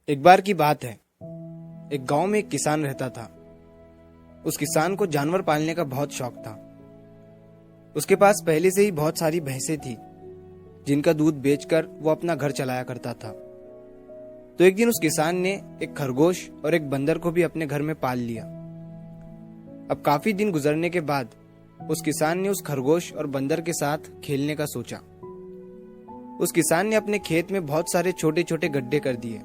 एक बार की बात है। एक गांव में एक किसान रहता था। उस किसान को जानवर पालने का बहुत शौक था। उसके पास पहले से ही बहुत सारी भैंसें थी, जिनका दूध बेचकर वो अपना घर चलाया करता था। तो एक दिन उस किसान ने एक खरगोश और एक बंदर को भी अपने घर में पाल लिया। अब काफी दिन गुजरने के बाद उस किसान ने उस खरगोश और बंदर के साथ खेलने का सोचा। उस किसान ने अपने खेत में बहुत सारे छोटे छोटे गड्ढे कर दिए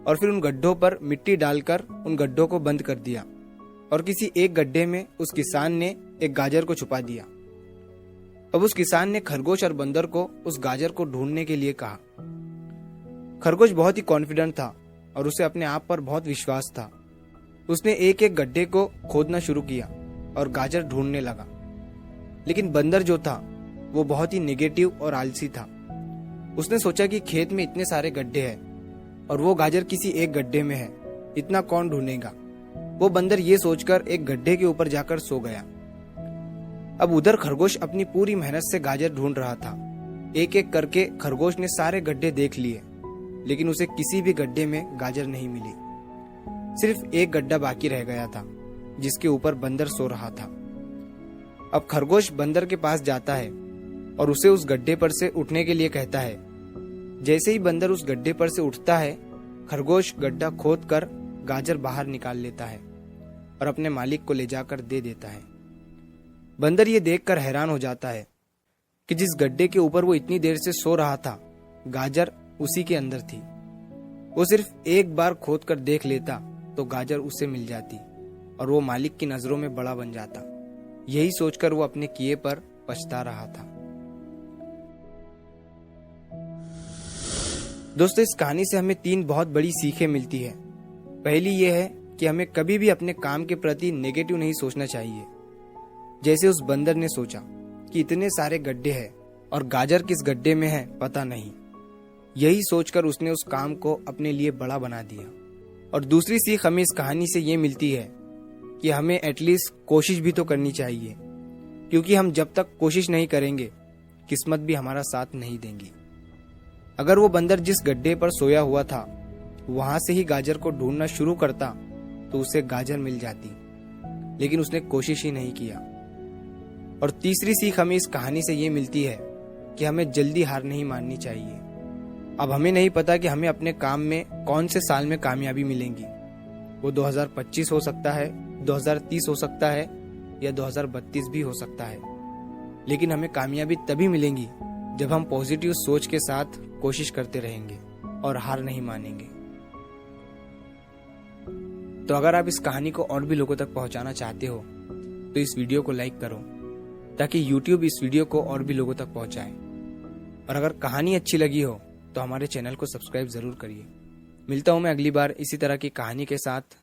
और फिर उन गड्ढों पर मिट्टी डालकर उन गड्ढों को बंद कर दिया और किसी एक गड्ढे में उस किसान ने एक गाजर को छुपा दिया। अब उस किसान ने खरगोश और बंदर को उस गाजर को ढूंढने के लिए कहा। खरगोश बहुत ही कॉन्फिडेंट था और उसे अपने आप पर बहुत विश्वास था। उसने एक एक गड्ढे को खोदना शुरू किया और गाजर ढूंढने लगा। लेकिन बंदर जो था वो बहुत ही नेगेटिव और आलसी था। उसने सोचा कि खेत में इतने सारे गड्ढे हैं और वो गाजर किसी एक गड्ढे में है, इतना कौन ढूंढेगा। वो बंदर ये सोचकर एक गड्ढे के ऊपर जाकर सो गया। अब उधर खरगोश अपनी पूरी मेहनत से गाजर ढूंढ रहा था। एक एक करके खरगोश ने सारे गड्ढे देख लिए, लेकिन उसे किसी भी गड्ढे में गाजर नहीं मिली। सिर्फ एक गड्ढा बाकी रह गया था, जिसके ऊपर बंदर सो रहा था। अब खरगोश बंदर के पास जाता है और उसे उस गड्ढे पर से उठने के लिए कहता है। जैसे ही बंदर उस गड्ढे पर से उठता है, खरगोश गड्ढा खोद कर गाजर बाहर निकाल लेता है और अपने मालिक को ले जाकर दे देता है। बंदर ये देखकर हैरान हो जाता है कि जिस गड्ढे के ऊपर वो इतनी देर से सो रहा था, गाजर उसी के अंदर थी। वो सिर्फ एक बार खोद कर देख लेता तो गाजर उसे मिल जाती और वो मालिक की नजरों में बड़ा बन जाता। यही सोचकर वो अपने किए पर पछता रहा था। दोस्तों, इस कहानी से हमें 3 बहुत बड़ी सीखें मिलती है। पहली ये है कि हमें कभी भी अपने काम के प्रति नेगेटिव नहीं सोचना चाहिए। जैसे उस बंदर ने सोचा कि इतने सारे गड्ढे हैं और गाजर किस गड्ढे में है पता नहीं। यही सोचकर उसने उस काम को अपने लिए बड़ा बना दिया। और दूसरी सीख हमें इस कहानी से ये मिलती है कि हमें एटलीस्ट कोशिश भी तो करनी चाहिए, क्योंकि हम जब तक कोशिश नहीं करेंगे, किस्मत भी हमारा साथ नहीं देंगी। अगर वो बंदर जिस गड्ढे पर सोया हुआ था वहां से ही गाजर को ढूंढना शुरू करता तो उसे गाजर मिल जाती, लेकिन उसने कोशिश ही नहीं किया। और तीसरी सीख हमें इस कहानी से ये मिलती है कि हमें जल्दी हार नहीं माननी चाहिए। अब हमें नहीं पता कि हमें अपने काम में कौन से साल में कामयाबी मिलेंगी। वो 2025 हो सकता है, 2030 हो सकता है या 2032 भी हो सकता है, लेकिन हमें कामयाबी तभी मिलेंगी जब हम पॉजिटिव सोच के साथ कोशिश करते रहेंगे और हार नहीं मानेंगे। तो अगर आप इस कहानी को और भी लोगों तक पहुंचाना चाहते हो तो इस वीडियो को लाइक करो, ताकि YouTube इस वीडियो को और भी लोगों तक पहुंचाए। और अगर कहानी अच्छी लगी हो तो हमारे चैनल को सब्सक्राइब जरूर करिए। मिलता हूं मैं अगली बार इसी तरह की कहानी के साथ।